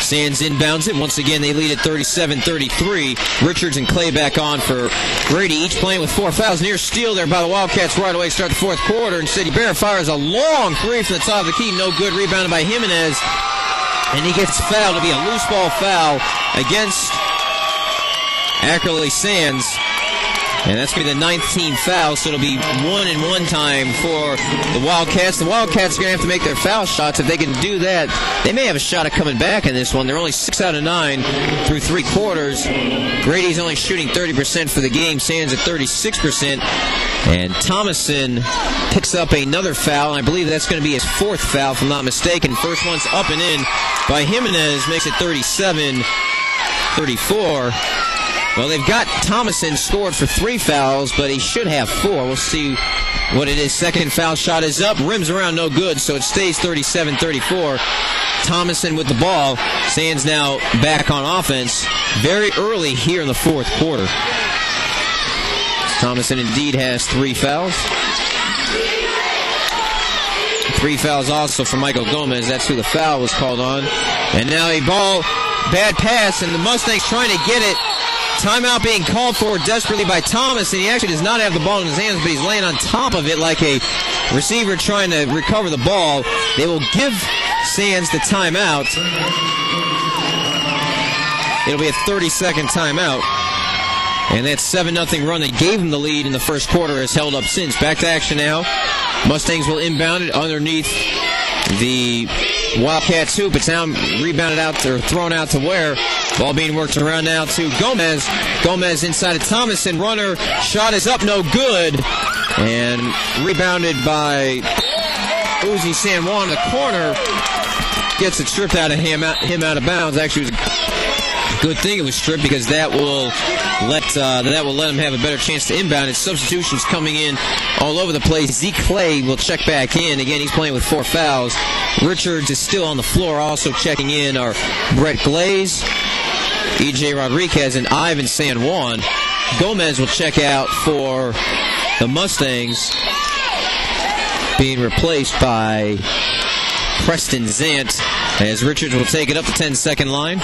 Sands inbounds it. Once again, they lead at 37-33. Richards and Clay back on for Grady, each playing with 4 fouls. Near steal there by the Wildcats right away. Start the fourth quarter, and City Bear fires a long three from the top of the key. No good. Rebounded by Jimenez, and he gets fouled. It'll be a loose ball foul against Ackerley Sands. And that's going to be the 9th team foul, so it'll be 1-and-1 time for the Wildcats. The Wildcats are going to have to make their foul shots. If they can do that, they may have a shot at coming back in this one. They're only 6 out of 9 through 3 quarters. Grady's only shooting 30% for the game. Sands at 36%. And Thomason picks up another foul, and I believe that's going to be his 4th foul, if I'm not mistaken. First one's up and in by Jimenez, makes it 37-34. Well, they've got Thomason scored for 3 fouls, but he should have 4. We'll see what it is. Second foul shot is up. Rims around, no good, so it stays 37-34. Thomason with the ball. Sands now back on offense very early here in the fourth quarter. Thomason indeed has 3 fouls. 3 fouls also for Michael Gomez. That's who the foul was called on. And now a ball, bad pass, and the Mustangs trying to get it. Timeout being called for desperately by Thomas, and he actually does not have the ball in his hands, but he's laying on top of it like a receiver trying to recover the ball. They will give Sands the timeout. It'll be a 30-second timeout. And that 7-0 run that gave him the lead in the first quarter has held up since. Back to action now. Mustangs will inbound it underneath the Wildcats hoop. It's now rebounded out, or thrown out to Ware. Ball being worked around now to Gomez. Gomez inside of Thomason. Runner. Shot is up, no good. And rebounded by Uzi San Juan. The corner gets it stripped out of him out of bounds. Actually, it was a good thing it was stripped, because that will let him have a better chance to inbound it. Substitutions coming in all over the place. Zeke Clay will check back in. Again, he's playing with 4 fouls. Richards is still on the floor. Also checking in are Brett Glaze, E.J. Rodriguez, and Ivan San Juan. Gomez will check out for the Mustangs, being replaced by Preston Zant, as Richards will take it up the 10-second line.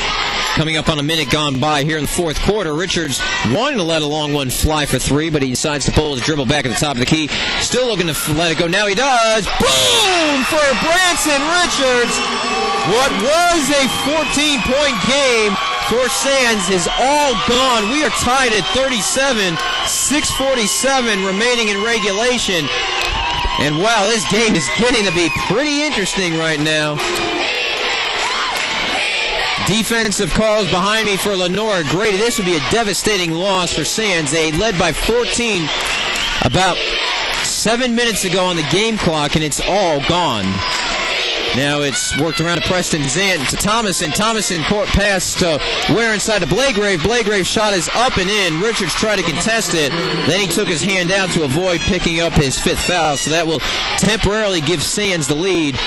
Coming up on a minute gone by here in the fourth quarter. Richards wanting to let a long one fly for 3, but he decides to pull his dribble back at the top of the key. Still looking to let it go. Now he does. Boom for Branson Richards. What was a 14-point game for Sands is all gone. We are tied at 37, 6:47 remaining in regulation. And wow, this game is getting to be pretty interesting right now. Defensive calls behind me for Lenore Grady. This would be a devastating loss for Sands. They led by 14 about 7 minutes ago on the game clock, and it's all gone. Now it's worked around to Preston Zant to Thomason. Thomason court pass to Ware inside to Blagrave. Blagrave's shot is up and in. Richards tried to contest it. Then he took his hand down to avoid picking up his 5th foul. So that will temporarily give Sands the lead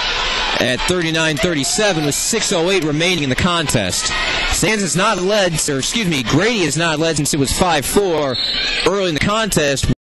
at 39-37 with 6:08 remaining in the contest. Sands has not led, or excuse me, Grady has not led since it was 5-4 early in the contest.